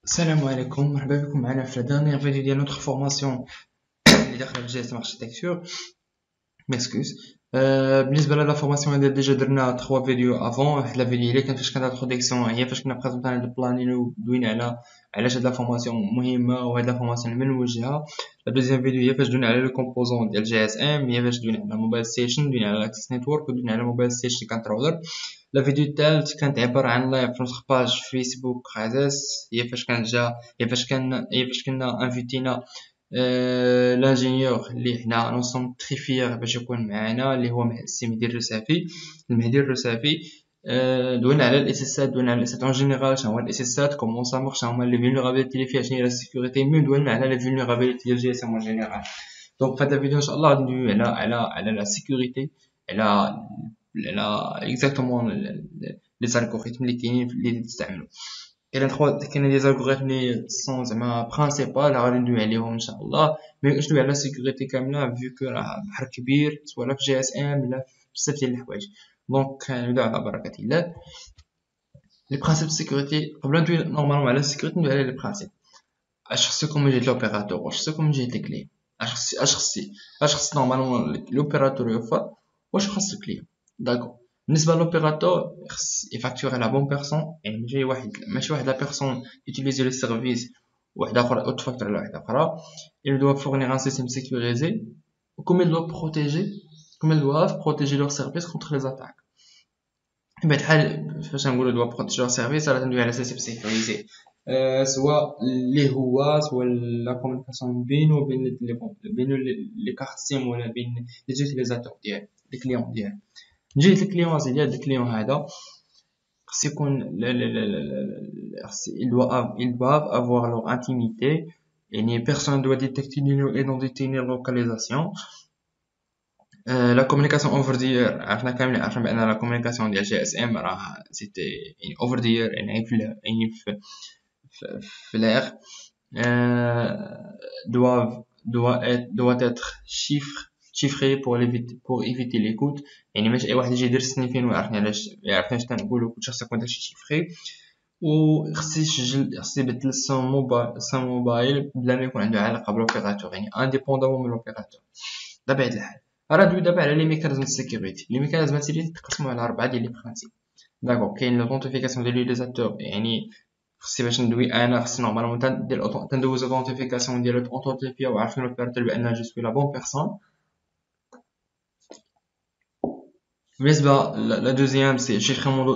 السلام عليكم، مرحبا بكم معنا في الدانيير فيديو ديال نوتر فورماسيون اللي داخله في جي اس ام اركيتكتور. ميكسكوز. بالنسبه لا فورماسيون اللي ديجا درنا 3 فيديو افون. واحد لا فيديو اللي كانت فاش كانت الانتروداكسيون هي فاش كنا بريزونطي البلانين ودوينا على علاش هاد لا فورماسيون مهمه وهاد لا فورماسيون من وجهها. لا دوزيام فيديو هي فاش دوينا على لو كومبوزون ديال جي اس ام، هي فاش دوينا على موبايل ستيشن، دوينا على اكسس نيتورك، ودوينا على موبايل ستيشن كنترولر. لا فيديو الثالث كانت عباره عن لايف في نوتر باج فيسبوك عزاز. هي فاش كنا انفيتينا لانجينيور اللي حنا نو سوم تري فيير باش يكون معنا، اللي هو السي المهدي الرسافي. دوينا على الاساسات، دوينا على الاساسات اون جينيرال، شنو هو الاساسات، كومون سا مارش، شنو هما لي فولنرابيلتي اللي فيها، شنو هي لا سيكوريتي، مي دوينا على لي فولنرابيلتي ديال جي اس ام اون جينيرال. دونك في هذا الفيديو ان شاء الله غادي ندويو على لا سيكوريتي، على اكزاكتومون لي زالغوريثم اللي كاينين اللي تستعملوا. كاين لي زالغوريثم اللي سون زعما برينسيبال غادي ندوي عليهم ان شاء الله، مي باش ندوي على السيكوريتي كامله فيو كو راه بحر كبير سواء في جي اس ام لا في بزاف ديال الحوايج. دونك نبداو على بركه الله. لي برينسيپ سيكوريتي قبل ندوي نورمالمون على السيكوريتي ندوي على لي برينسيپ. اش خصكم من جهه لوبيراتور، واش خصكم من جهه الكليون، اش خص نورمالمون لوبيراتور يوفر، واش خص الكليون. داكور. بالنسبه لوبيراتور خص يفاكتوري لا بون بيرسون، يعني ماشي واحد لا بيرسون يوتيليزي لي سيرفيس واحد اخر او تفاكتور على واحد اخرى. il doit fournir un système sécurisé comme il doit protéger comme ils doivent protéger leurs services contre les attaques. بطبيعة الحال فاش نقولوا doit protéger leurs services راه ندوي على système sécurisé، سواء اللي هو سواء لا كومونيكاسيون بينه وبين لي كارت سيم ولا بين لي زوتيليزاتور ديال لي كليون ديال. من جهة الكليون ديال الكليون هذا خص يكون ils doivent avoir leur intimité، يعني personne doit détecter ni leur identité ni leur localisation. لا كومونيكاسيون اوفر ذا اير، عرفنا كاملين عارفين بان لا كومونيكاسيون ديال جي اس ام راه سيتي يعني اوفر ذا اير، يعني في l'air. doit être chiffré pour éviter l'écoute. يعني ماشي اي واحد يجي يدير السنيفين ويعرفني علاش يعرفني اش تنقولو، كلشي خص يكون داكشي شيفري. وخص يسجل، خص يبدل سون موبايل بلا ما يكون عنده علاقه بالوبيراتور، يعني انديبوندامون من الوبيراتور. بطبيعه الحال راه دوي دابا على لي ميكانيزم سيكوريتي. لي ميكانيزم سيكوريتي تقسموا على 4 ديال لي برينسيپ. داكور. كاين لوثنتيفيكاسيون ديال ليوتيليزاتور، يعني خصني باش ندوي انا خصني نورمالمون تندوز لوثنتيفيكاسيون ديال الاوثنتيفيا وعارفين الوبيراتور بان جو سوي لا بون بيرسون. بالنسبه لا دوزيام سي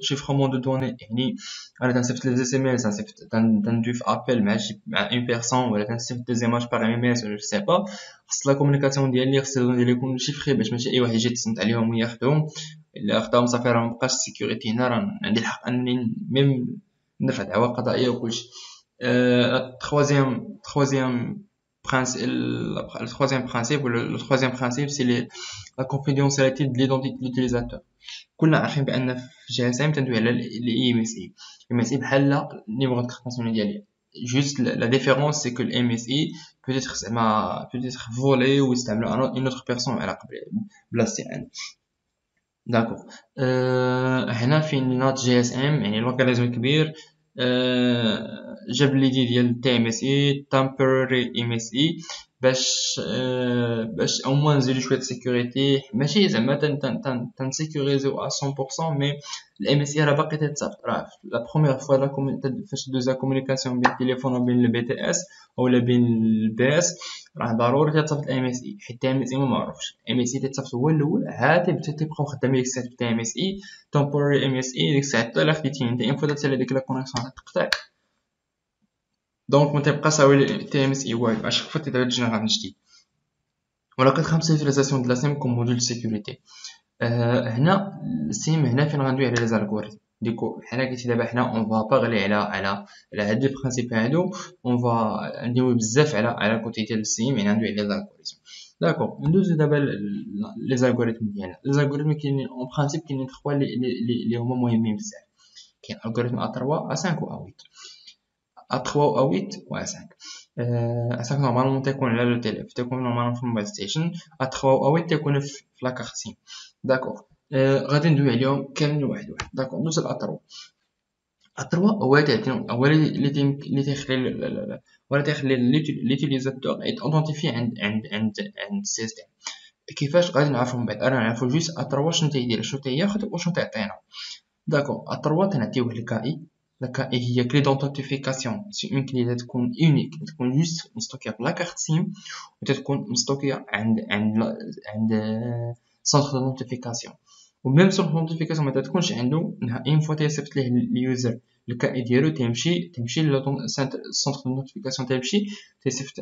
شيفرمون دو دوني، يعني انا تنصيفط لي اس ام اس، تندوي في ابل مع اون بيرسون، ولا تنصيفط دي زيماج باغ ام اس ولا جو سي با. خص لا كومونيكاسيون ديالي خص يكون شيفري باش ماشي اي واحد يجي يتصنت عليهم وياخذهم. الا خداهم صافي راه مابقاش سيكوريتي هنا، راه عندي الحق انني ميم ندفع دعوى قضائيه وكلشي. le troisième principe ou le troisième principe c'est la confidentialité de l'identité de l'utilisateur. كلنا عارفين بان في جي اس ام تندوي على الاي ام اس اي. ام اس اي بحال النيميرو دو كارت ناسيونال ديالي، جوست لا ديفيرونس سي كو الام اس اي بوتيتر زعما بوتيتر فولي ويستعملوا اون اوتر بيرسون على بلاصتي انا. داكور. هنا فين لنا جي اس ام يعني لوكاليزم كبير. جاب لي ديال تي ام اس اي temporary ام اس اي باش او موان نزيدو شويه سيكوريتي، ماشي زعما تنسيكوريزيو 100%، مي الام اس اي راه باقي تتصافط. راه لا بروميير فوا فاش دوز لا كومونيكاسيون بين التليفون وبين البي تي اس اولا بين البي اس، راه ضروري تتصافط الام اس اي، حيت الام اس اي ما معروفش. الام اس اي تتصافط هو الاول، عاد تيبقاو خدامين ديك الساعه في ام اس اي temporary ام اس اي. ديك الساعه حتى الا خديتي انت ان فوا درتي هذيك لا كونيكسيون تقطع، دونك ما تيبقاش صاوي تي ام اس اي واعر اشاك فوا تيدير جينيرال من جديد. ولا كتخمس يوتيليزاسيون دو لا سيم كوم موديل سيكوريتي. هنا السيم هنا فين غندوي على لي زالغوريثم. ديكو بحال قلتي دابا حنا اون فا باغلي على هاد لي برينسيپ هادو، اون فا ندوي بزاف على كوتي ديال السيم، يعني ندوي على لي زالغوريثم. داكور. ندوزو دابا لي زالغوريثم ديالنا. لي زالغوريثم كاينين اون برينسيپ، كاينين 3 اللي هما مهمين بزاف. كاين الغوريثم ا 3 ا 5 و ا 8. A3 ou A8 ou A5. A5 normalement تكون على لو تيليف، تكون normalement في الموبايل ستيشن. A3 و A8 تكون في لا كارت سيم. داكور. غادي ندوي عليهم كاملين واحد واحد. داكور. ندوز ل A3. اتروا هو تعطينا هو اللي تيخلي ولا تيخلي ليوتيليزاتور يتايدونتيفي عند السيستم. كيفاش غادي نعرفو من بعد؟ رانا نعرفو جوست اتروا شنو تيدير، شنو تياخد وشنو تيعطينا. داكوغ اتروا تنعطيوه الكائي. الكائي هي كلي دونتيفيكاسيون، سي اون كلي تكون اونيك، تكون جوست مستوكيه في لاكارت سيم، وتكون مستوكيه عند سونتر دو نوتيفيكاسيون. وميم سونتر دو نوتيفيكاسيون ما تكونش عنده، اون فوا تيصيفط ليه اليوزر الكائي ديالو، تمشي للسونتر دو نوتيفيكاسيون،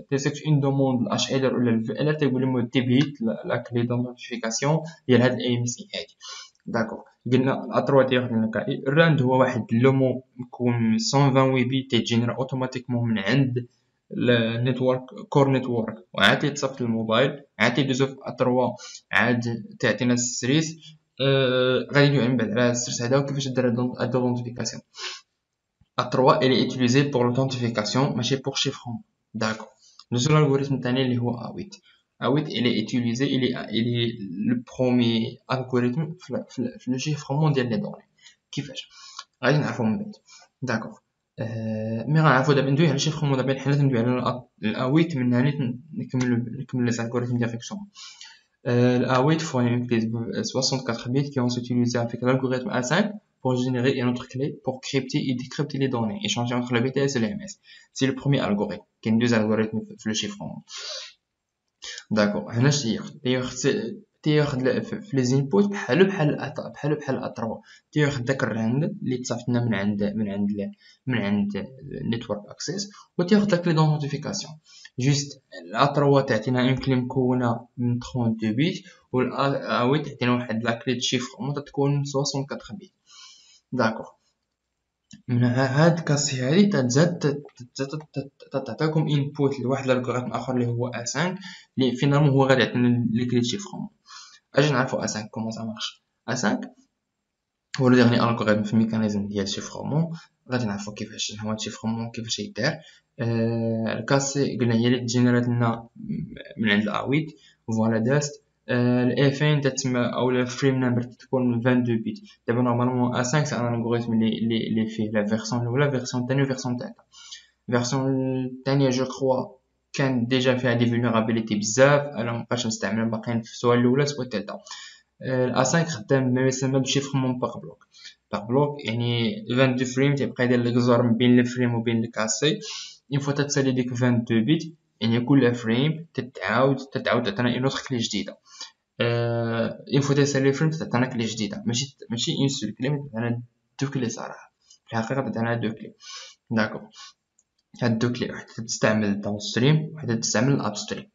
تيصيفط اون دوموند ل اتش ال ولا ال ال، تيقول لهم ديبيت لا كلي دو نوتيفيكاسيون ديال هاد الاي ام سي هادي. داكوغ. قلنا الاتروا تياخد لنا الكائي. الراند هو واحد لومو مكون 128 بيت تيجينيرا اوتوماتيكمون من عند النيتورك كور نيتورك، وعاد تيتصيفط للموبايل، عاد تيدوزو في اتروا، عاد تعطينا السريس. غادي ندوي من بعد على السرس هذا وكيفاش دير الايدونتيفيكاسيون. اتروا الي utilisé pour l'authentification ماشي pour chiffrement. داكوغ. نزول الالغوريثم الثاني اللي هو اويت. اويت الي utilisé الي لو بروميي الغوريثم في لو chiffrement ديال لي دوني. كيفاش غادي نعرفو من بعد. داكوغ. مي غنعرفو دابا ندوي على chiffrement دابا، حنا ندوي على الاويت من هنا نكمل لي الغوريثم ديال فيكسيون. A8 fournit une clé de 64 bits qui vont s'utiliser avec l'algorithme A5 pour générer une autre clé pour crypter et décrypter les données échangées entre le BTS et le MS. C'est le premier algorithme. Il y a deux algorithmes في الشيفرون. داكوغ. هنا اش تياخد في لي زينبوت بحال الاتروا، تياخد داك الراند اللي تصافتنا من عند النيتورك اكسس، وتياخد داك لي دونتيفيكاسيون. جوست الاتروا تعطينا اون كلي مكونه من 32 بيت، والاوي تعطينا واحد لا كلي شيفر تكون 64 بيت. داكوغ. من هاد الكاسي هادي تتزاد تعطيكم انبوت لواحد الالغوريثم اخر اللي هو A5 اللي فينالمون هو غادي يعطينا لي كلي شيفرون. اجي نعرفو A5 كومون سا مارش. A5 هو لو ديرني الغوريثم في الميكانيزم ديال الشيفرمون. غادي نعرفو كيفاش هو الشيفرمون كيفاش يدار. الكاسي قلنا هي اللي تجينيرات لنا من عند الاويت. فوالا دازت الاف ان تتسمى او الفريم نمبر تكون 22 بيت. دابا نورمالمون A5 سي ان الغوريثم اللي فيه لا فيرسيون الاولى، فيرسيون الثانيه، وفيرسيون الثالثه. الفيرسيون الثانيه جو كخوا كان ديجا فيها دي فولنرابيليتي بزاف، انا مابقاش نستعملها، باقيين في السؤال الاولى سوا الثالثه. الA5 خدام بما يسمى بشيفرمون باغ بلوك. باغ بلوك يعني 22 فريم تيبقى يدير الجزر ما بين الفريم وبين الكاسي. اون فوا تتسالي ديك 22 بيت، يعني كل فريم تتعاود تعطينا اون اوتر كلي جديده. اون فوا تسالي فريم تعطينا كلي جديده، ماشي اون سول كلي، تعطينا دو كلي صراحه. في الحقيقه تعطينا دو كلي. داكوغ. هاد دو كلي وحده تستعمل الداون ستريم، وحده تستعمل الاب ستريم.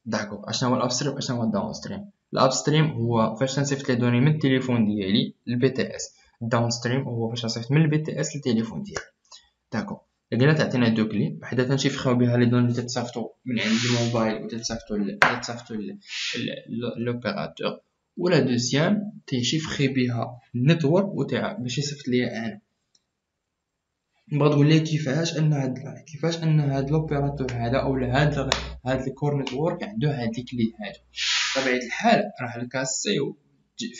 داكوغ. اشنا هو الاب ستريم واشنا هو الداون ستريم؟ الاب ستريم هو فاش تنصيفط لي دوني من التليفون ديالي للبي تي اس. الداون ستريم هو فاش نصيفط من البي تي اس للتليفون ديالي. داكوغ. قلنا تعطينا دو كلي، وحده تنشيفرو بها لي دوني اللي تتصيفطوا من عند الموبايل وتتصيفطوا لوبيراتور، ولا دوزيام تيشيفري بها النيتورك باش يصيفط ليا انا. نبغى تقول لي كيفاش ان هاد لوبيراتور هذا او هاد الكور نيتورك عنده هاد لي كلي هادو. بطبيعه الحال راه الكاسي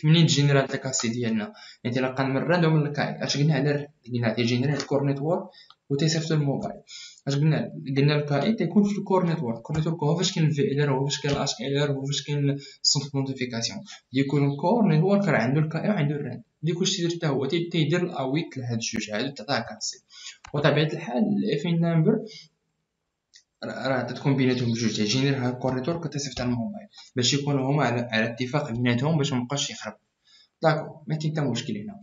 منين تجينيرا هاد الكاسي ديالنا، يعني تلقى من الراند ومن الكاي. اش قلنا على قلنا تيجينيرا الكور نيتورك وتيصيفطو للموبايل. اش قلنا الكاي تيكون في الكور نيتورك. الكور نيتورك هو فاش كاين الفي ال ار، هو فاش كاين الاش ال ار، هو فاش كاين السونتر نوتيفيكاسيون. يكون الكور نيتورك راه عنده الكاي وعنده الراند. ديك واش تيدير حتى هو تيدير الاويت لهاد الجوج هادو تعطيه كاسي. وطبيعة الحال الافين نمبر راه تتكون بيناتهم بجوج، تيجينيرها الكور نيتورك وتيصيفط على الموبايل باش يكونوا هما على اتفاق بيناتهم باش مبقاش يخرب. داكوغ. ما كاين حتى مشكل هنا.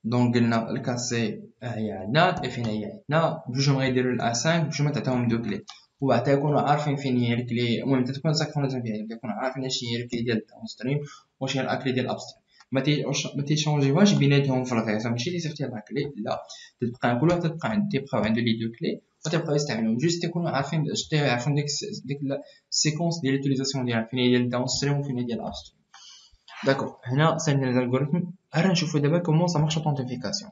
دونك قلنا الكاسي هي عندنا، الافين هي عندنا، بجوجهم غيديروا الA5، بجوجهم تعطيهم دو كلي، وبعد يكونوا عارفين فين هي الكلي. المهم تتكون ساكرونيزم فيها، يكونوا عارفين اش هي الكلي ديال الداون ستريم واش هي الكلي ديال الاب ستريم. ما تيشونجيوهاش بيناتهم في الغيزه، ماشي تيصيفط لها كلي، لا، تبقى كل واحد تيبقاو عنده لي دو كلي وتيبقاو يستعملوهم. جوست تيكونوا عارفين تعرفون ديك السيكونس ديال لوتيليزاسيون ديالها، فين هي ديال الداون ستريم وفين هي ديال الاب ستريم. داكوغ. هنا سالنا الالغوريثم. غير نشوفو دابا كومون سا مارش لوطونتيفيكاسيون.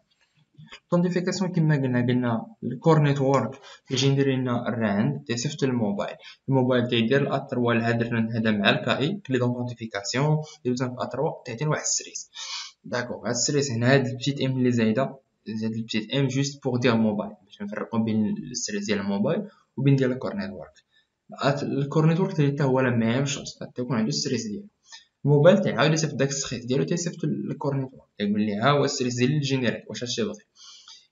لوطونتيفيكاسيون كيما قلنا الكور نيتورك يجي لنا الراند تيصيفط للموبايل، الموبايل تيدير الاتروا لهذا الراند هذا مع الكاي كلي دونتيفيكاسيون، يوزن الاتروا تعطينا واحد السريس. داكوغ. هاد السريس هنا هاد البتيت ام اللي زايده زاد البتيت ام جوست بوغ دير موبايل باش نفرقوا بين السريس ديال الموبايل وبين ديال الكور نيتورك. الكور نيتورك حتى هو لا ميم شوز، تكون عنده السريس ديالو. الموبايل تعاود يصيفط داك السخيط ديالو تيصيفط للكور نيتورك، يقول لي ها هو السريس ديال الجينيريت واش هادشي بغيت.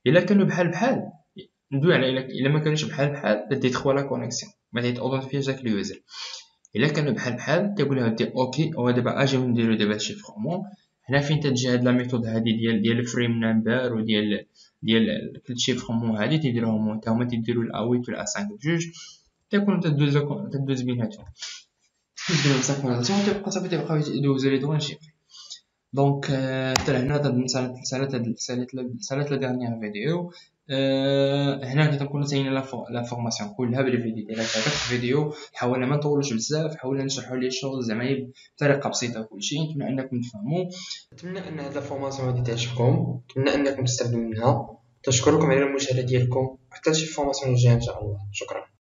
الا كانوا بحال بحال ندوي على الا ما كانوش بحال بحال ديت خوا لا كونيكسيون ما تيتاوثنتيفي داك اليوزر. الا كانوا بحال بحال تيقول لها دي اوكي دابا اجيو نديرو دابا شيفرمون. هنا فين تتجي هاد لا ميثود هادي ديال الفريم نمبر وديال كل شيفرمون هادي تيديروهم حتى هما تيديروا الاويت ولا 5 بجوج، تكون تدوز بيناتهم تديرهم ساكوناسيون تيبقى صافي تيبقاو يدوزو لي دوان شيفر. دونك حتى لهنا سالات لا ديرنيير فيديو. هنا كتكون ساينه لا فورماسيون كلها بالفيديو ديالها. في هذاك الفيديو حاولنا ما نطولوش بزاف، حاولنا نشرحوا لي شوز زعما بطريقه بسيطه كلشي. نتمنى انكم تفهموا، نتمنى ان هذه الفورماسيون هذه تعجبكم، نتمنى انكم تستافدوا منها. تشكركم على المشاهده ديالكم، حتى شي فورماسيون جايه ان شاء الله. شكرا.